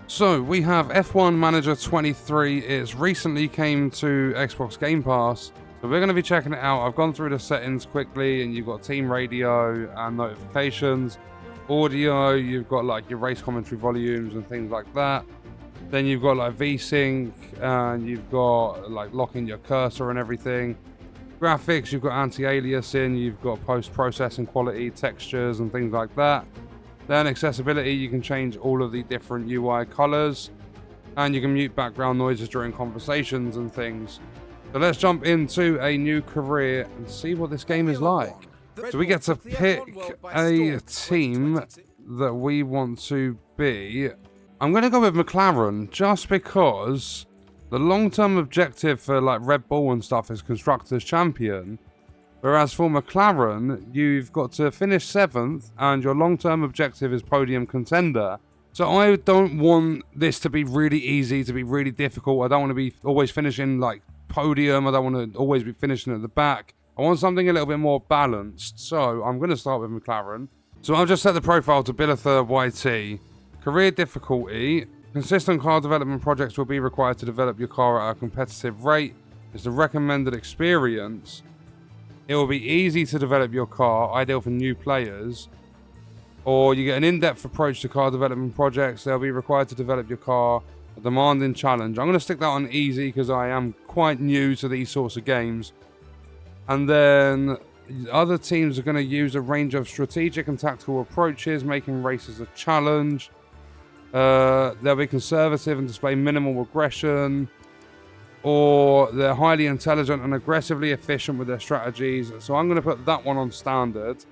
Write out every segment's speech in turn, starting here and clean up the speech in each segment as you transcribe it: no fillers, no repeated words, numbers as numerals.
So we have F1 Manager 23. It's recently came to Xbox Game Pass. So we're going to be checking it out. I've gone through the settings quickly, and you've got team radio and notifications. Audio, you've got like your race commentary volumes and things like that. Then you've got like VSync, and you've got like locking your cursor and everything. Graphics, you've got anti-aliasing, you've got post-processing quality, textures and things like that. Then accessibility, you can change all of the different UI colors, and you can mute background noises during conversations and things. So let's jump into a new career and see what this game is like. So we get to pick a team that we want to be. I'm going to go with McLaren just because the long-term objective for like Red Bull and stuff is Constructors Champion. Whereas for McLaren, you've got to finish 7th and your long-term objective is Podium Contender. So I don't want this to be really easy, to be really difficult. I don't want to be always finishing like podium. I don't want to always be finishing at the back. I want something a little bit more balanced. So I'm going to start with McLaren. So I've just set the profile to Bilither YT. Career difficulty. Consistent car development projects will be required to develop your car at a competitive rate. It's the recommended experience. It will be easy to develop your car, ideal for new players. Or you get an in-depth approach to car development projects. They'll be required to develop your car, a demanding challenge. I'm going to stick that on easy because I am quite new to these sorts of games. And then other teams are going to use a range of strategic and tactical approaches, making races a challenge. They'll be conservative and display minimal aggression. Or they're highly intelligent and aggressively efficient with their strategies. So I'm going to put that one on standard.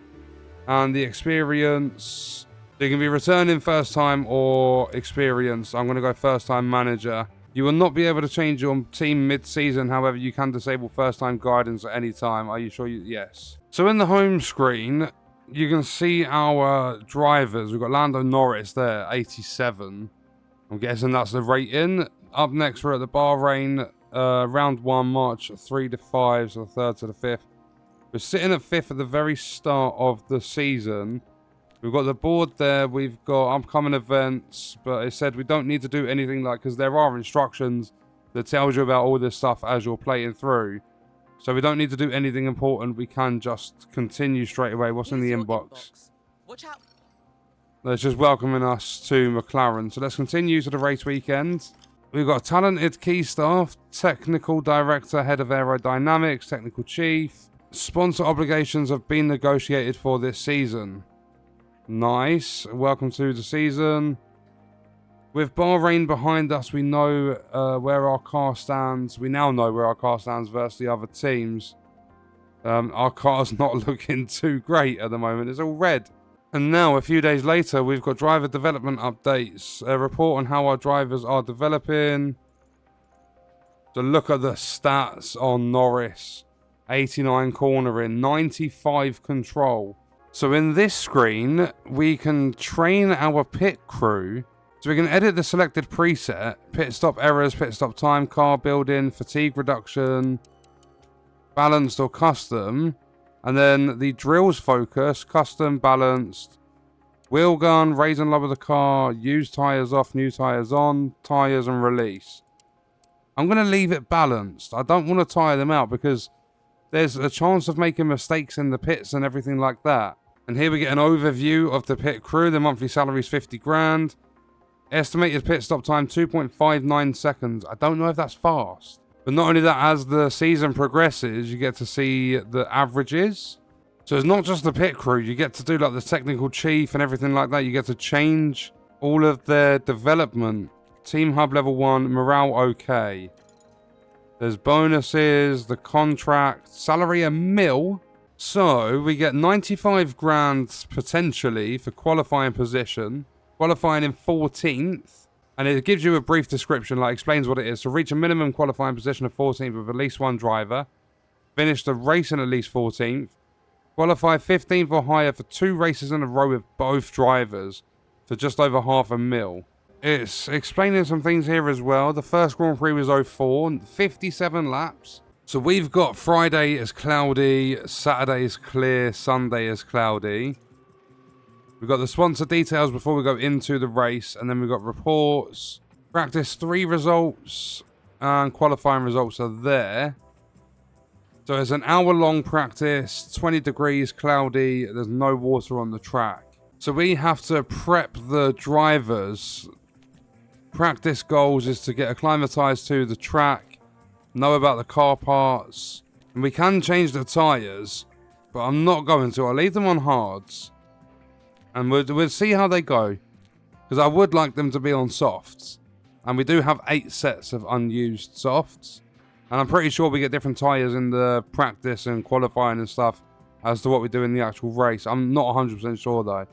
And the experience, they can be returning first time or experience. I'm going to go first time manager. You will not be able to change your team mid-season. However, you can disable first time guidance at any time. Are you sure? Yes. So in the home screen, you can see our drivers. We've got Lando Norris there, 87. I'm guessing that's the rating. Up next, we're at the Bahrain. Round 1, March 3 to 5, so the 3rd to the 5th. We're sitting at 5th at the very start of the season. We've got the board there. We've got upcoming events, but it said we don't need to do anything like, because there are instructions that tells you about all this stuff as you're playing through. So we don't need to do anything important. We can just continue straight away. What's in the inbox? Watch out. That's just welcoming us to McLaren. So let's continue to the race weekend. We've got talented key staff, technical director, head of aerodynamics, technical chief. Sponsor obligations have been negotiated for this season. Nice. Welcome to the season. With Bahrain behind us, we know where our car stands. We now know where our car stands versus the other teams. Our car's not looking too great at the moment. It's all red. And now, a few days later, we've got driver development updates. A report on how our drivers are developing. So look at the stats on Norris. 89 cornering, 95 control. So in this screen, we can train our pit crew. So we can edit the selected preset. Pit stop errors, pit stop time, car building, fatigue reduction, balanced or custom. And then the drills focus, custom, balanced, wheel gun, raise and lower the car, use tyres off, new tyres on, tyres and release. I'm going to leave it balanced. I don't want to tire them out because there's a chance of making mistakes in the pits and everything like that. And here we get an overview of the pit crew. The monthly salary is 50 grand. Estimated pit stop time 2.59 seconds. I don't know if that's fast. But not only that, as the season progresses, you get to see the averages. So it's not just the pit crew. You get to do like the technical chief and everything like that. You get to change all of their development. Team hub level 1, morale okay. There's bonuses, the contract, salary a mil. So we get 95 grand potentially for qualifying position. Qualifying in 14th. And it gives you a brief description, like explains what it is. So reach a minimum qualifying position of 14th with at least one driver. Finish the race in at least 14th. Qualify 15th or higher for 2 races in a row with both drivers for just over $500,000. It's explaining some things here as well. The first Grand Prix was 04, 57 laps. So we've got Friday is cloudy, Saturday is clear, Sunday is cloudy. We've got the sponsor details before we go into the race, and then we've got reports. Practice 3 results and qualifying results are there. So it's an hour-long practice, 20 degrees, cloudy, there's no water on the track. So we have to prep the drivers. Practice goals is to get acclimatized to the track, know about the car parts, and we can change the tyres, but I'm not going to. I'll leave them on hards, and we'll see how they go, because I would like them to be on softs, and we do have 8 sets of unused softs, and I'm pretty sure we get different tyres in the practice and qualifying and stuff as to what we do in the actual race. I'm not 100% sure though.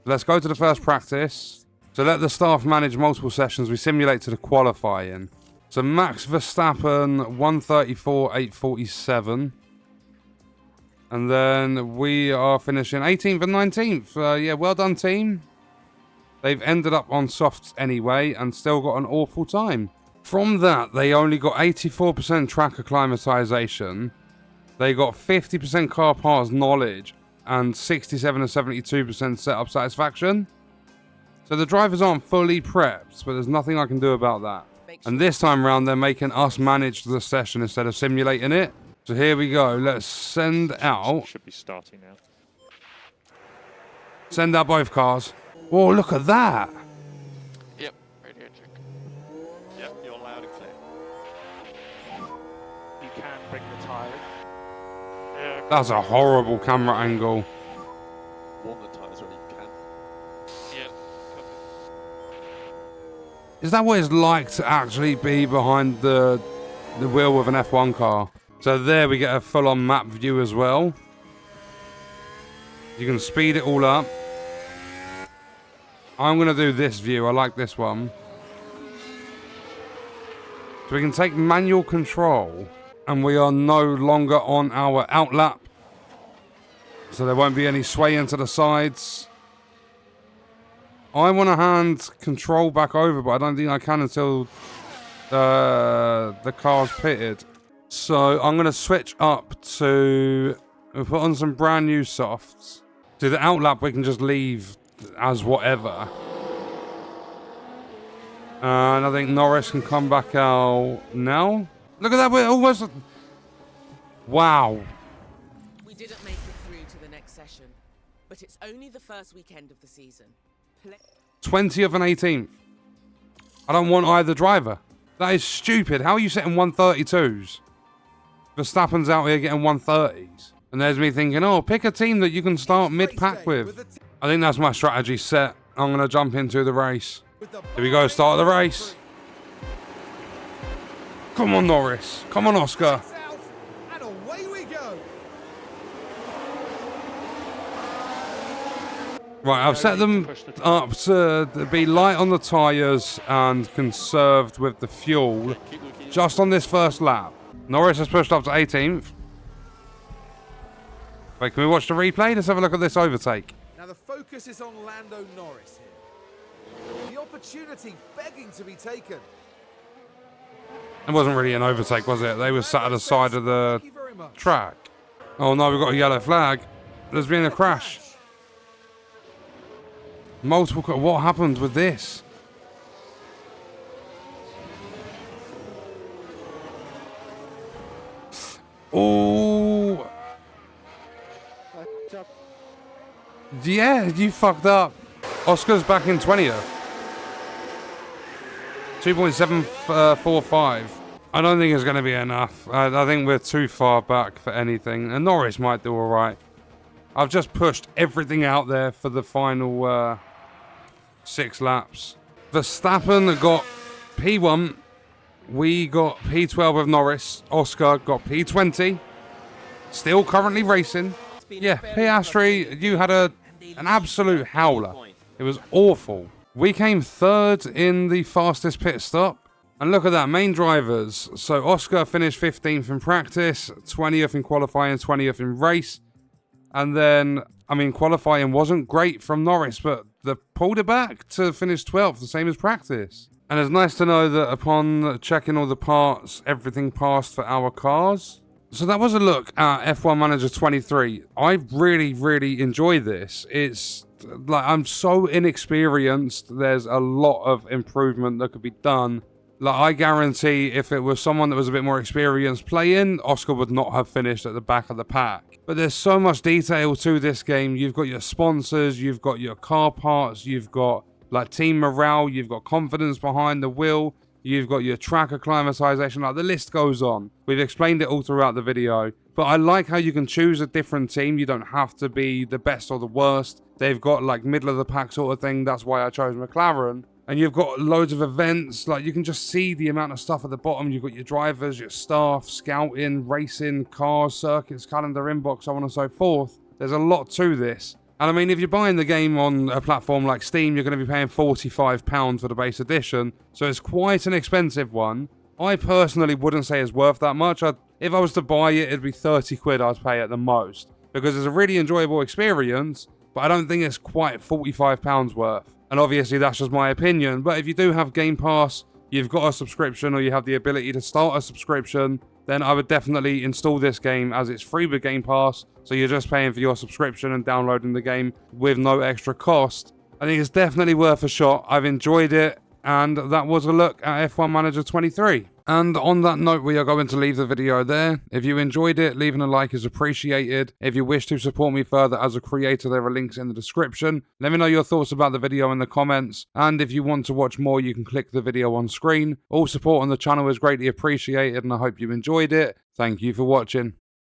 Let's go to the first practice. So let the staff manage multiple sessions. We simulate to the qualifying. So Max Verstappen, 134.847. And then we are finishing 18th and 19th. Yeah, well done, team. They've ended up on softs anyway and still got an awful time. From that, they only got 84% track acclimatization. They got 50% car parts knowledge and 67 and 72% setup satisfaction. So the drivers aren't fully prepped, but there's nothing I can do about that. And this time around, they're making us manage the session instead of simulating it. So here we go. Let's send out. Should be starting now. Send out both cars. Oh, look at that. Yep, radio check. Yep, you're loud and clear. You can bring the tyre in. Yeah. That's a horrible camera angle. Warm the tyres when you can. Yeah. Is that what it's like to actually be behind the wheel with an F1 car? So there we get a full-on map view as well. You can speed it all up. I'm going to do this view. I like this one. So we can take manual control. And we are no longer on our outlap. So there won't be any swaying to the sides. I want to hand control back over, but I don't think I can until the car's pitted. So I'm going to switch up to... We'll put on some brand new softs. To the outlap we can just leave as whatever. And I think Norris can come back out now. Look at that, we're almost... Wow. We didn't make it through to the next session, but it's only the first weekend of the season. 20th and 18th. I don't want either driver. That is stupid. How are you setting 132s? Verstappen's out here getting 130s. And there's me thinking, oh, pick a team that you can start mid-pack with. I think that's my strategy set. I'm going to jump into the race. Here we go, start the race. Come on, Norris. Come on, Oscar. And away we go. Right, I've set them up to be light on the tyres and conserved with the fuel just on this first lap. Norris has pushed up to 18th. Wait, can we watch the replay? Let's have a look at this overtake. Now the focus is on Lando Norris here. The opportunity begging to be taken. It wasn't really an overtake, was it? They were sat at the side of the track. Oh no, we've got a yellow flag. There's been a crash. Multiple... What happened with this? Oh... Yeah, you fucked up. Oscar's back in 20th. 2.745. I don't think it's going to be enough. I think we're too far back for anything. And Norris might do alright. I've just pushed everything out there for the final 6 laps. Verstappen got P1. We got P12 with Norris. Oscar got P20. Still currently racing. Yeah, Piastri, you had an absolute howler. It was awful. We came 3rd in the fastest pit stop. And look at that, main drivers. So Oscar finished 15th in practice, 20th in qualifying, 20th in race. And then, I mean, qualifying wasn't great from Norris, but they pulled it back to finish 12th, the same as practice. And it's nice to know that upon checking all the parts, everything passed for our cars. So that was a look at F1 Manager 23. I really, really enjoy this. It's like, I'm so inexperienced. There's a lot of improvement that could be done. Like, I guarantee if it was someone that was a bit more experienced playing, Oscar would not have finished at the back of the pack. But there's so much detail to this game. You've got your sponsors, you've got your car parts, you've got like team morale, you've got confidence behind the wheel, you've got your track acclimatization, like the list goes on. We've explained it all throughout the video. But I like how you can choose a different team. You don't have to be the best or the worst. They've got like middle of the pack sort of thing. That's why I chose McLaren. And you've got loads of events, like you can just see the amount of stuff at the bottom. You've got your drivers, your staff, scouting, racing, cars, circuits, calendar, inbox, so on and so forth. There's a lot to this. And I mean, if you're buying the game on a platform like Steam, you're going to be paying £45 for the base edition. So it's quite an expensive one. I personally wouldn't say it's worth that much. If I was to buy it, it'd be 30 quid I'd pay at the most. Because it's a really enjoyable experience, but I don't think it's quite £45 worth. And obviously that's just my opinion, but if you do have Game Pass, you've got a subscription or you have the ability to start a subscription, then I would definitely install this game as it's free with Game Pass, so you're just paying for your subscription and downloading the game with no extra cost. I think it's definitely worth a shot. I've enjoyed it, and that was a look at F1 Manager 23. And on that note, we are going to leave the video there. If you enjoyed it, leaving a like is appreciated. If you wish to support me further as a creator, there are links in the description. Let me know your thoughts about the video in the comments. And if you want to watch more, you can click the video on screen. All support on the channel is greatly appreciated, and I hope you enjoyed it. Thank you for watching.